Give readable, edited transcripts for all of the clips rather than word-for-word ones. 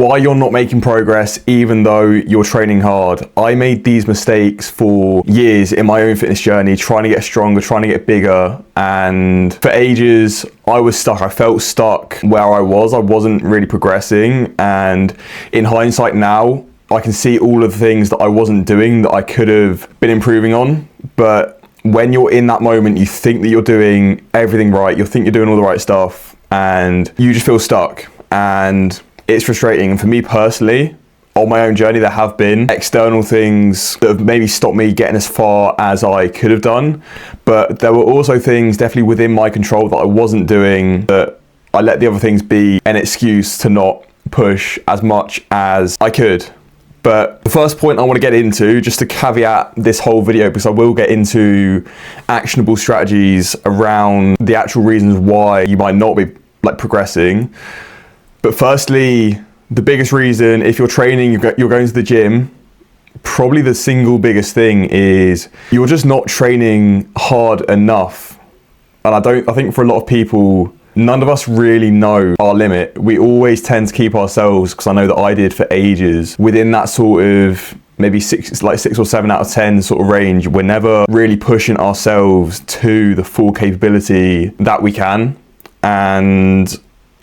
why you're not making progress even though you're training hard. I made these mistakes for years in my own fitness journey, trying to get stronger, trying to get bigger, and for ages I was stuck. I felt stuck where I wasn't really progressing, and in hindsight now I can see all of the things that I wasn't doing that I could have been improving on. But when you're in that moment, you think that you're doing everything right, you think you're doing all the right stuff, and you just feel stuck, and it's frustrating. And for me personally, on my own journey, there have been external things that have maybe stopped me getting as far as I could have done. But there were also things definitely within my control that I wasn't doing, that I let the other things be an excuse to not push as much as I could. But the first point I want to get into, just to caveat this whole video, because I will get into actionable strategies around the actual reasons why you might not be progressing. But firstly, the biggest reason, if you're training, you're going to the gym, probably the single biggest thing is you're just not training hard enough. And I think for a lot of people, none of us really know our limit. We always tend to keep ourselves, because I know that I did for ages, within that sort of maybe 6 or 7 out of 10 sort of range. We're never really pushing ourselves to the full capability that we can. And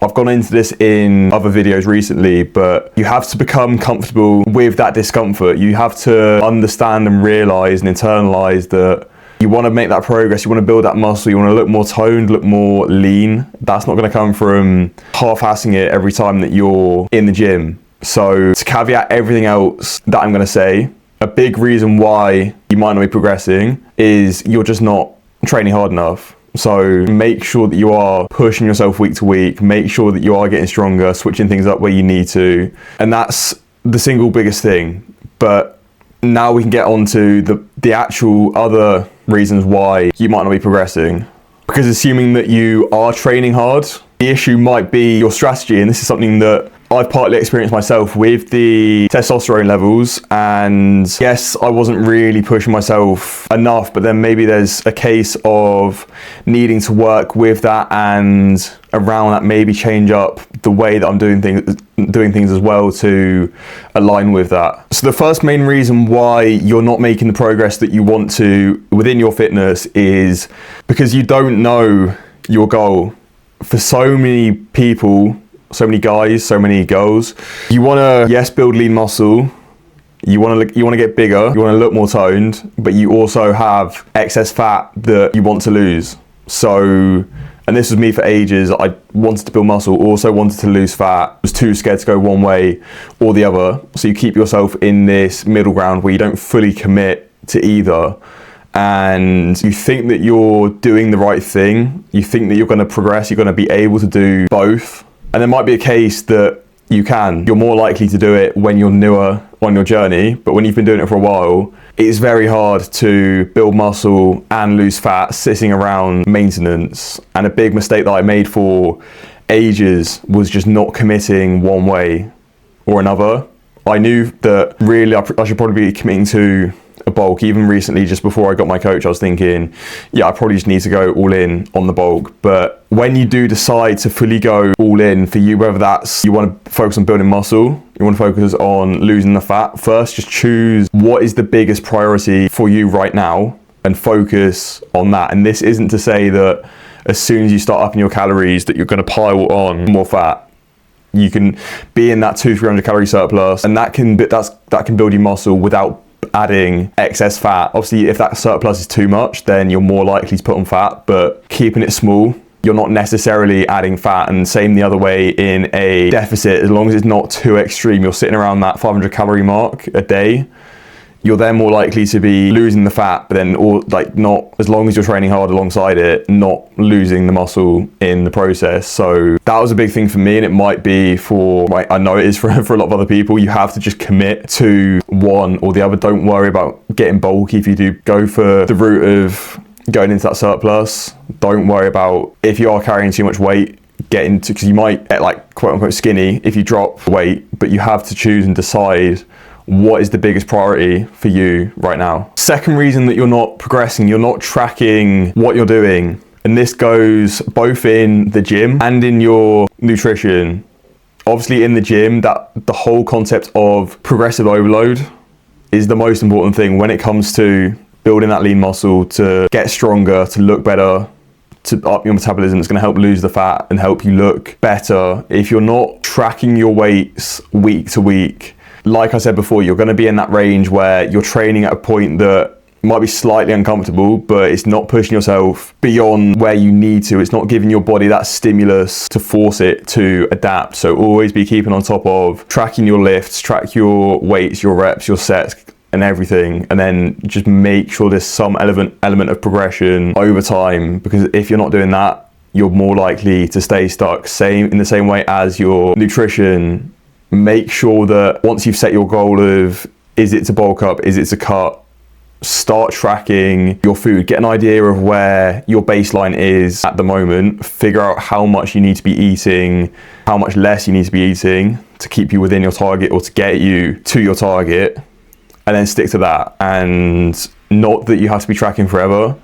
I've gone into this in other videos recently, but you have to become comfortable with that discomfort. You have to understand and realize and internalize that you want to make that progress, you want to build that muscle, you want to look more toned, look more lean. That's not going to come from half-assing it every time that you're in the gym. So to caveat everything else that I'm going to say, a big reason why you might not be progressing is you're just not training hard enough. So make sure that you are pushing yourself week to week, make sure that you are getting stronger, switching things up where you need to. And that's the single biggest thing. But now we can get on to the actual other reasons why you might not be progressing. Because assuming that you are training hard, the issue might be your strategy. And this is something that I've partly experienced myself with the testosterone levels. And yes, I wasn't really pushing myself enough, but then maybe there's a case of needing to work with that, and around that maybe change up the way that I'm doing things as well to align with that. So the first main reason why you're not making the progress that you want to within your fitness is because you don't know your goal. For so many people, so many guys, so many girls, you want to, yes, build lean muscle, you want to get bigger, you want to look more toned, but you also have excess fat that you want to lose. So, and this was me for ages, I wanted to build muscle, also wanted to lose fat, was too scared to go one way or the other. So you keep yourself in this middle ground where you don't fully commit to either. And you think that you're doing the right thing, you think that you're going to progress, you're going to be able to do both. And there might be a case that you're more likely to do it when you're newer on your journey, but when you've been doing it for a while, it's very hard to build muscle and lose fat sitting around maintenance. And a big mistake that I made for ages was just not committing one way or another. I knew that really I should probably be committing to a bulk. Even recently, just before I got my coach, I was thinking, yeah, I probably just need to go all in on the bulk. But when you do decide to fully go all in, for you, whether that's you want to focus on building muscle, you want to focus on losing the fat, first just choose what is the biggest priority for you right now and focus on that. And this isn't to say that as soon as you start upping your calories that you're going to pile on more fat. You can be in that 200-300 calorie surplus, and that can build you muscle without adding excess fat. Obviously, if that surplus is too much, then you're more likely to put on fat, but keeping it small, you're not necessarily adding fat. And same the other way in a deficit, as long as it's not too extreme, you're sitting around that 500 calorie mark a day, you're then more likely to be losing the fat, but then not, as long as you're training hard alongside it, not losing the muscle in the process. So that was a big thing for me, and it might be I know it is for a lot of other people. You have to just commit to one or the other. Don't worry about getting bulky. If you do go for the route of going into that surplus, don't worry about if you are carrying too much weight, because you might get quote unquote skinny if you drop weight, but you have to choose and decide what is the biggest priority for you right now. Second reason that you're not progressing, you're not tracking what you're doing. And this goes both in the gym and in your nutrition. obviously in the gym, that the whole concept of progressive overload is the most important thing when it comes to building that lean muscle, to get stronger, to look better, to up your metabolism. It's going to help lose the fat and help you look better. If you're not tracking your weights week to week, like I said before, you're going to be in that range where you're training at a point that might be slightly uncomfortable, but it's not pushing yourself beyond where you need to. It's not giving your body that stimulus to force it to adapt. So always be keeping on top of tracking your lifts, track your weights, your reps, your sets, and everything, and then just make sure there's some element of progression over time, because if you're not doing that, you're more likely to stay stuck. In the same way as your nutrition, make sure that once you've set your goal of, is it to bulk up, is it to cut, start tracking your food, get an idea of where your baseline is at the moment, figure out how much you need to be eating, how much less you need to be eating to keep you within your target or to get you to your target, and then stick to that. And not that you have to be tracking forever,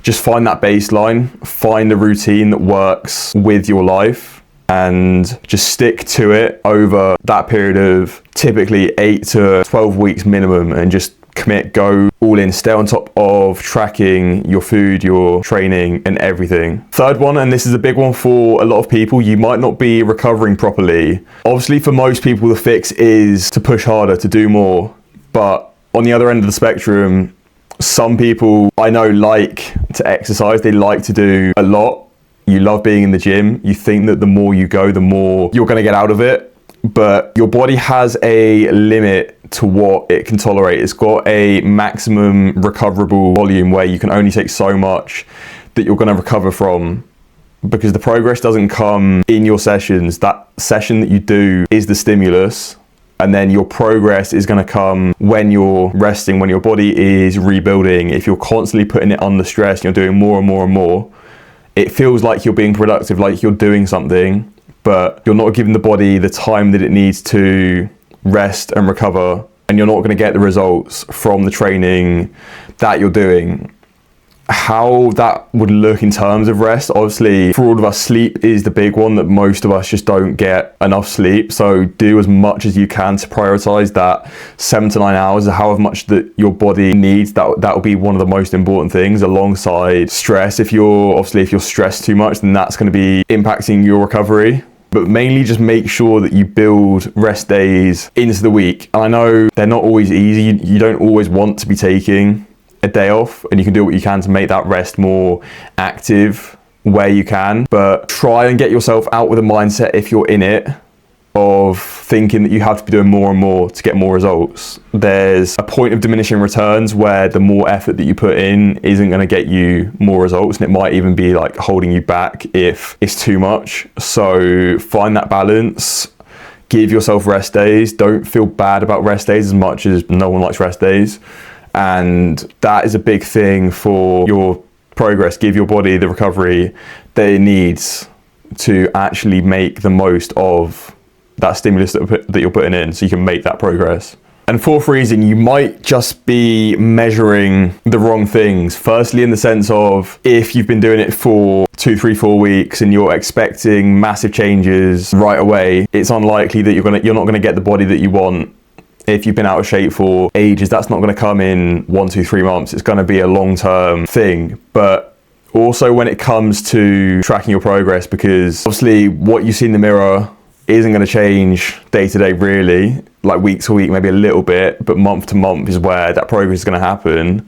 just find that baseline, find a routine that works with your life, and just stick to it over that period of typically 8 to 12 weeks minimum, and just commit, go all in, stay on top of tracking your food, your training, and everything. Third one, and this is a big one for a lot of people, you might not be recovering properly. Obviously for most people the fix is to push harder, to do more, but on the other end of the spectrum, some people I know like to exercise, they like to do a lot. You love being in the gym, you think that the more you go, the more you're going to get out of it. But your body has a limit to what it can tolerate. It's got a maximum recoverable volume where you can only take so much that you're going to recover from, because the progress doesn't come in your sessions. That session that you do is the stimulus, and then your progress is going to come when you're resting, when your body is rebuilding. If you're constantly putting it under stress, you're doing more and more and more, it feels like you're being productive, like you're doing something, but you're not giving the body the time that it needs to rest and recover, and you're not going to get the results from the training that you're doing. How that would look in terms of rest, obviously for all of us, sleep is the big one that most of us just don't get enough sleep. So do as much as you can to prioritize that 7 to 9 hours, however much that your body needs. That will be one of the most important things, alongside stress. If you're stressed too much, then that's going to be impacting your recovery. But mainly just make sure that you build rest days into the week. And I know they're not always easy. You don't always want to be taking a day off, and you can do what you can to make that rest more active where you can. But try and get yourself out with a mindset, if you're in it, of thinking that you have to be doing more and more to get more results. There's a point of diminishing returns where the more effort that you put in isn't going to get you more results, and it might even be like holding you back if it's too much. So find that balance, give yourself rest days, don't feel bad about rest days as much as no one likes rest days. And that is a big thing for your progress. Give your body the recovery that it needs to actually make the most of that stimulus that you're putting in, so you can make that progress. And fourth reason, you might just be measuring the wrong things. Firstly, in the sense of, if you've been doing it for 2, 3, 4 weeks and you're expecting massive changes right away, it's unlikely that you're not gonna get the body that you want. If you've been out of shape for ages, that's not going to come in 1, 2, 3 months. It's going to be a long-term thing. But also when it comes to tracking your progress, because obviously what you see in the mirror isn't going to change day to day really, like week to week, maybe a little bit, but month to month is where that progress is going to happen.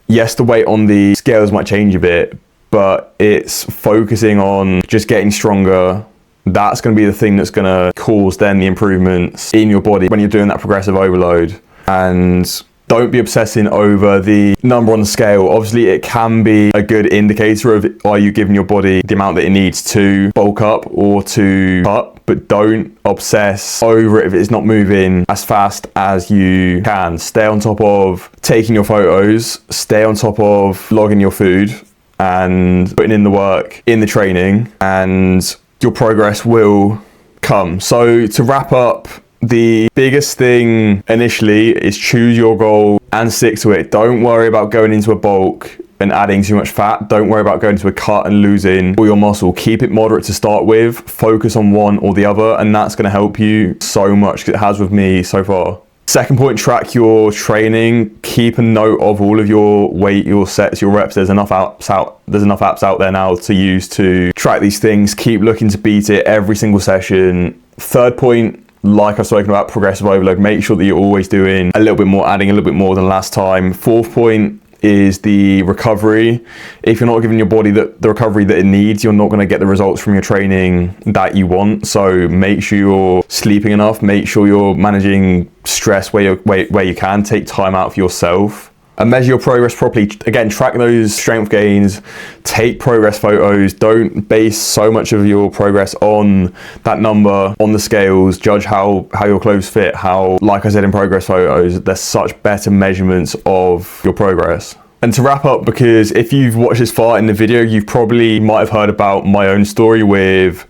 Yes, the weight on the scales might change a bit, but it's focusing on just getting stronger. That's going to be the thing that's going to cause then the improvements in your body when you're doing that progressive overload. And don't be obsessing over the number on the scale. Obviously, it can be a good indicator of, are you giving your body the amount that it needs to bulk up or to cut, but don't obsess over it if it's not moving as fast as you can. Stay on top of taking your photos, stay on top of logging your food and putting in the work in the training, and your progress will come. So to wrap up, the biggest thing initially is choose your goal and stick to it. Don't worry about going into a bulk and adding too much fat. Don't worry about going to a cut and losing all your muscle. Keep it moderate to start with, focus on one or the other, and that's going to help you so much, because it has with me so far. Second point, track your training. Keep a note of all of your weight, your sets, your reps. There's enough apps out there now to use to track these things. Keep looking to beat it every single session. Third point, like I've spoken about, progressive overload. Make sure that you're always doing a little bit more, adding a little bit more than last time. Fourth point is the recovery. If you're not giving your body the recovery that it needs, you're not going to get the results from your training that you want. So make sure you're sleeping enough. Make sure you're managing stress where you can. Take time out for yourself. And measure your progress properly. Again, track those strength gains, take progress photos. Don't base so much of your progress on that number on the scales. Judge how your clothes fit, like I said in progress photos, there's such better measurements of your progress. And to wrap up, because if you've watched this far in the video, you probably might have heard about my own story with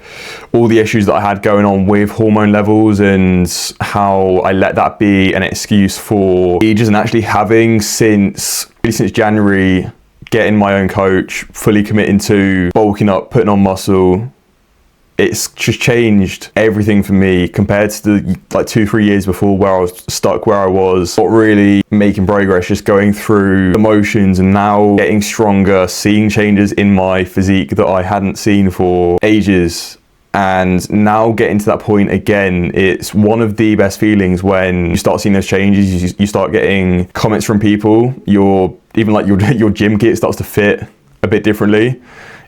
all the issues that I had going on with hormone levels and how I let that be an excuse for ages, and actually having since January, getting my own coach, fully committing to bulking up, putting on muscle. It's just changed everything for me compared to the 2-3 years before, where I was stuck where I was, not really making progress, just going through the motions, and now getting stronger, seeing changes in my physique that I hadn't seen for ages. And now getting to that point again, it's one of the best feelings when you start seeing those changes. You start getting comments from people, your gym kit starts to fit a bit differently.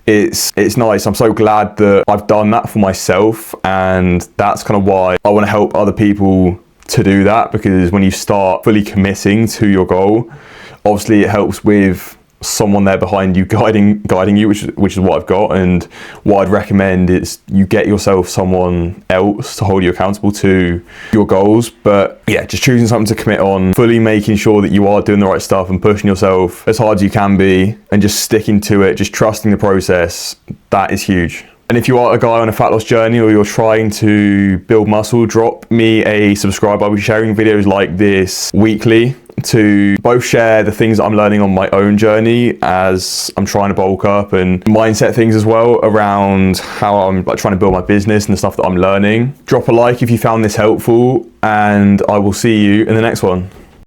It's nice. I'm so glad that I've done that for myself, and that's kind of why I want to help other people to do that, because when you start fully committing to your goal, obviously it helps with someone there behind you guiding you, which is what I've got. And what I'd recommend is you get yourself someone else to hold you accountable to your goals. But yeah, just choosing something to commit on, fully making sure that you are doing the right stuff and pushing yourself as hard as you can be, and just sticking to it, just trusting the process, that is huge. And if you are a guy on a fat loss journey, or you're trying to build muscle, drop me a subscribe. I'll be sharing videos like this weekly to both share the things that I'm learning on my own journey as I'm trying to bulk up, and mindset things as well around how I'm trying to build my business and the stuff that I'm learning. Drop a like if you found this helpful, and I will see you in the next one.